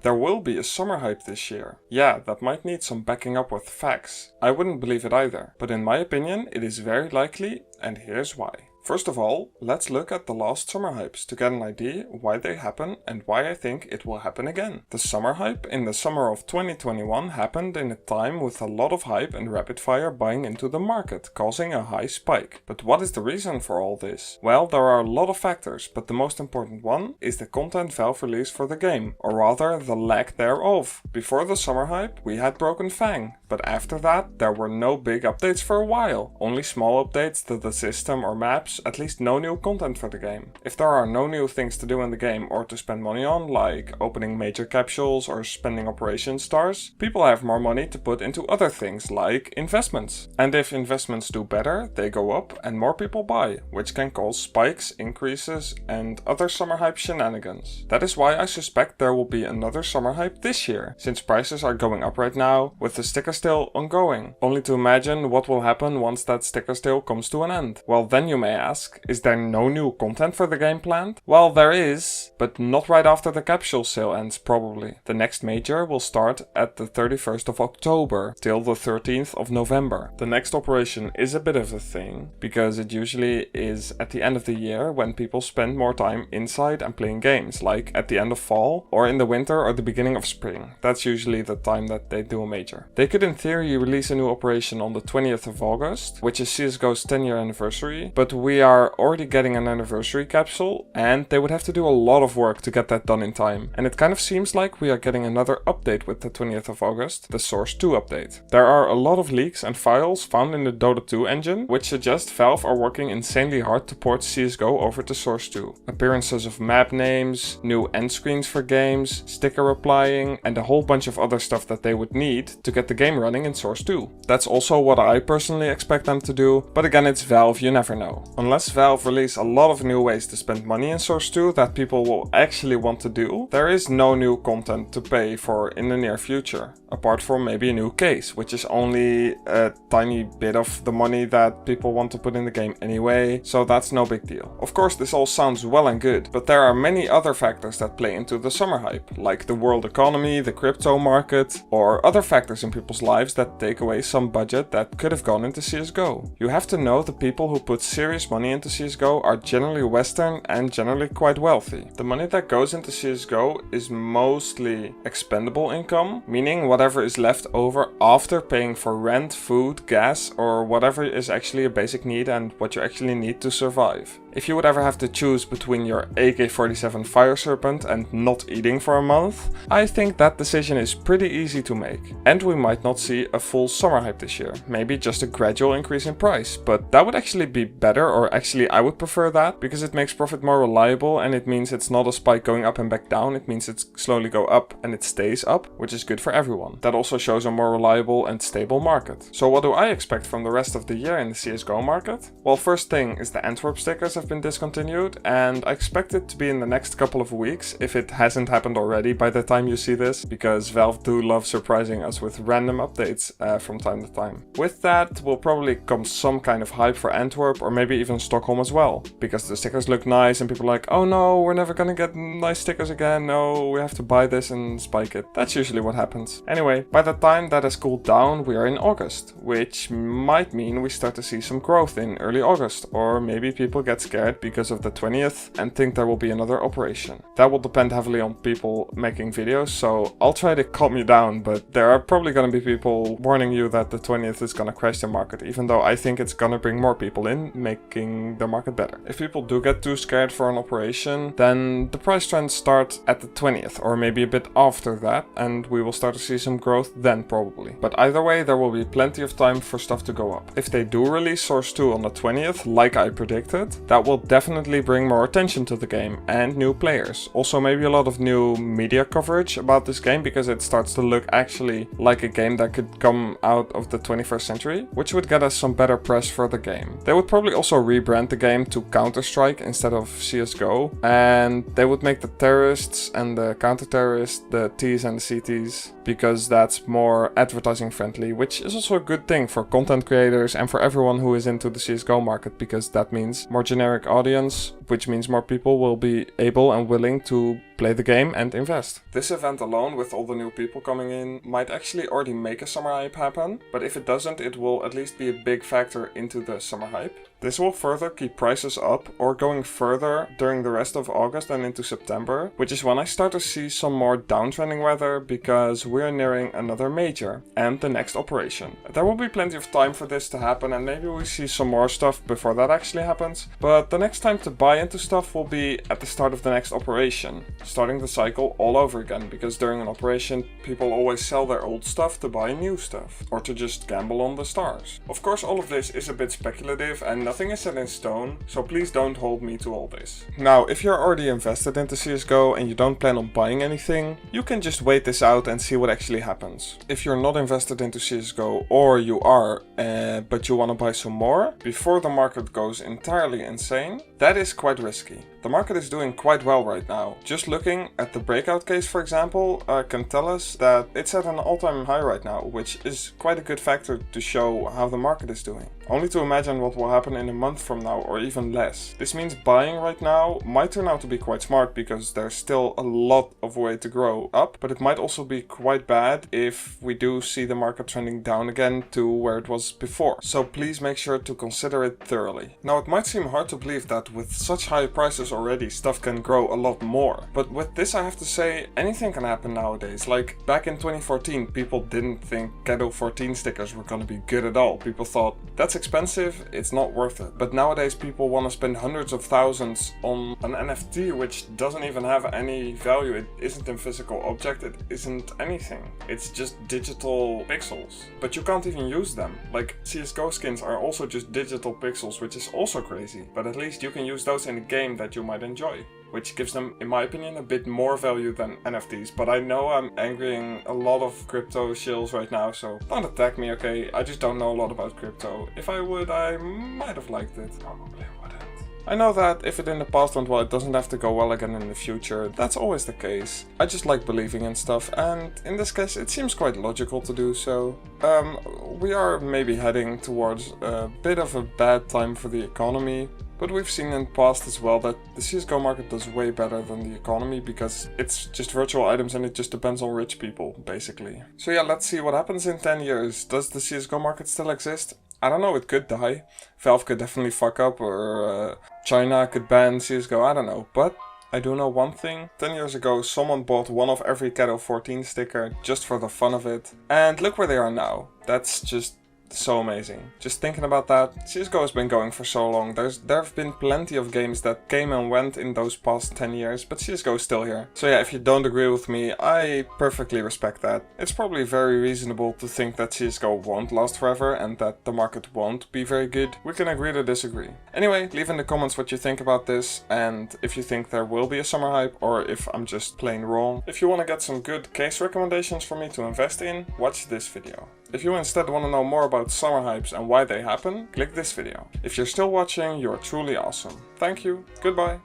There will be a summer hype this year. Yeah, that might need some backing up with facts. I wouldn't believe it either, but in my opinion it is very likely, and here's why. First of all, let's look at the last summer hypes to get an idea why they happen and why I think it will happen again. The summer hype in the summer of 2021 happened in a time with a lot of hype and rapid fire buying into the market, causing a high spike. But what is the reason for all this? Well, there are a lot of factors, but the most important one is the content Valve released for the game, or rather the lack thereof. Before the summer hype, we had Broken Fang, but after that there were no big updates for a while, only small updates to the system or maps, at least no new content for the game. If there are no new things to do in the game or to spend money on, like opening major capsules or spending operation stars, people have more money to put into other things like investments. And if investments do better, they go up and more people buy, which can cause spikes, increases and other summer hype shenanigans. That is why I suspect there will be another summer hype this year, since prices are going up right now, with the sticker still ongoing. Only to imagine what will happen once that sticker still comes to an end. Well, then you may ask, is there no new content for the game planned? Well, there is, but not right after the capsule sale ends probably. The next major will start at the 31st of October till the 13th of November. The next operation is a bit of a thing, because it usually is at the end of the year when people spend more time inside and playing games, like at the end of fall, or in the winter or the beginning of spring. That's usually the time that they do a major. They could in theory release a new operation on the 20th of August, which is CSGO's 10-year anniversary, but we are already getting an anniversary capsule and they would have to do a lot of work to get that done in time. And it kind of seems like we are getting another update with the 20th of August, the Source 2 update. There are a lot of leaks and files found in the Dota 2 engine, which suggest Valve are working insanely hard to port CSGO over to Source 2. Appearances of map names, new end screens for games, sticker applying, and a whole bunch of other stuff that they would need to get the game running in Source 2. That's also what I personally expect them to do, but again, it's Valve, you never know. Unless Valve release a lot of new ways to spend money in Source 2 that people will actually want to do, there is no new content to pay for in the near future. Apart from maybe a new case, which is only a tiny bit of the money that people want to put in the game anyway, so that's no big deal. Of course, this all sounds well and good, but there are many other factors that play into the summer hype, like the world economy, the crypto market, or other factors in people's lives that take away some budget that could have gone into CSGO. You have to know the people who put serious money into CSGO are generally Western and generally quite wealthy. The money that goes into CSGO is mostly expendable income, meaning whatever is left over after paying for rent, food, gas, or whatever is actually a basic need and what you actually need to survive. If you would ever have to choose between your AK-47 Fire Serpent and not eating for a month, I think that decision is pretty easy to make. And we might not see a full summer hype this year, maybe just a gradual increase in price, but that would actually be better, or actually I would prefer that, because it makes profit more reliable and it means it's not a spike going up and back down, it means it's slowly go up and it stays up, which is good for everyone. That also shows a more reliable and stable market. So what do I expect from the rest of the year in the CSGO market? Well, first thing is the Antwerp stickers have been discontinued, and I expect it to be in the next couple of weeks, if it hasn't happened already by the time you see this, because Valve do love surprising us with random updates from time to time. With that will probably come some kind of hype for Antwerp, or maybe even Stockholm as well, because the stickers look nice and people are like, oh no, we're never gonna get nice stickers again, no, we have to buy this and spike it. That's usually what happens. Anyway, by the time that has cooled down, we are in August, which might mean we start to see some growth in early August, or maybe people get scared because of the 20th and think there will be another operation. That will depend heavily on people making videos, so I'll try to calm you down, but there are probably gonna be people warning you that the 20th is gonna crash the market, even though I think it's gonna bring more people in, making the market better. If people do get too scared for an operation, then the price trends start at the 20th, or maybe a bit after that, and we will start to see some growth then probably. But either way, there will be plenty of time for stuff to go up. If they do release Source 2 on the 20th, like I predicted, that will definitely bring more attention to the game and new players. Also maybe a lot of new media coverage about this game, because it starts to look actually like a game that could come out of the 21st century, which would get us some better press for the game. They would probably also rebrand the game to Counter-Strike instead of CSGO, and they would make the terrorists and the counter-terrorists the Ts and the CTs, because that's more advertising friendly, which is also a good thing for content creators and for everyone who is into the CSGO market, because that means more generic audience, which means more people will be able and willing to play the game and invest. This event alone, with all the new people coming in, might actually already make a summer hype happen, but if it doesn't, it will at least be a big factor into the summer hype. This will further keep prices up or going further during the rest of August and into September, which is when I start to see some more downtrending weather because we're nearing another major and the next operation. There will be plenty of time for this to happen and maybe we see some more stuff before that actually happens, but the next time to buy into stuff will be at the start of the next operation, starting the cycle all over again, because during an operation people always sell their old stuff to buy new stuff or to just gamble on the stars. Of course, all of this is a bit speculative and nothing is set in stone, so please don't hold me to all this. Now, if you're already invested into CSGO and you don't plan on buying anything, you can just wait this out and see what actually happens. If you're not invested into CSGO, or you are, but you want to buy some more before the market goes entirely insane, that is quite risky. The market is doing quite well right now. Just looking at the breakout case, for example, can tell us that it's at an all-time high right now, which is quite a good factor to show how the market is doing. Only to imagine what will happen in a month from now or even less. This means buying right now might turn out to be quite smart because there's still a lot of way to grow up, but it might also be quite bad if we do see the market trending down again to where it was before. So please make sure to consider it thoroughly. Now, it might seem hard to believe that with such high prices already, stuff can grow a lot more. But with this, I have to say, anything can happen nowadays. Like back in 2014, people didn't think Cadeau 14 stickers were gonna be good at all. People thought, that's expensive, it's not worth it. But nowadays people want to spend hundreds of thousands on an NFT which doesn't even have any value. It isn't a physical object, it isn't anything. It's just digital pixels. But you can't even use them. Like CSGO skins are also just digital pixels, which is also crazy. But at least you can use those in a game that you might enjoy, which gives them, in my opinion, a bit more value than NFTs. But I know I'm angering a lot of crypto shills right now, so don't attack me, okay? I just don't know a lot about crypto. If I would, I might have liked it. Probably wouldn't. I know that if it in the past went well, it doesn't have to go well again in the future. That's always the case. I just like believing in stuff, and in this case it seems quite logical to do so. We are maybe heading towards a bit of a bad time for the economy. But we've seen in the past as well that the CSGO market does way better than the economy because it's just virtual items and it just depends on rich people, basically. So yeah, let's see what happens in 10 years. Does the CSGO market still exist? I don't know, it could die. Valve could definitely fuck up, or China could ban CSGO, I don't know. But I do know one thing. 10 years ago, someone bought one of every Cadeau 14 sticker just for the fun of it. And look where they are now. That's just so amazing. Just thinking about that, CSGO has been going for so long. There have been plenty of games that came and went in those past 10 years, but CSGO is still here. So yeah, if you don't agree with me, I perfectly respect that. It's probably very reasonable to think that CSGO won't last forever and that the market won't be very good. We can agree to disagree. Anyway, leave in the comments what you think about this and if you think there will be a summer hype or if I'm just plain wrong. If you want to get some good case recommendations for me to invest in, watch this video. If you instead want to know more about summer hypes and why they happen, click this video. If you're still watching, you're truly awesome. Thank you, goodbye.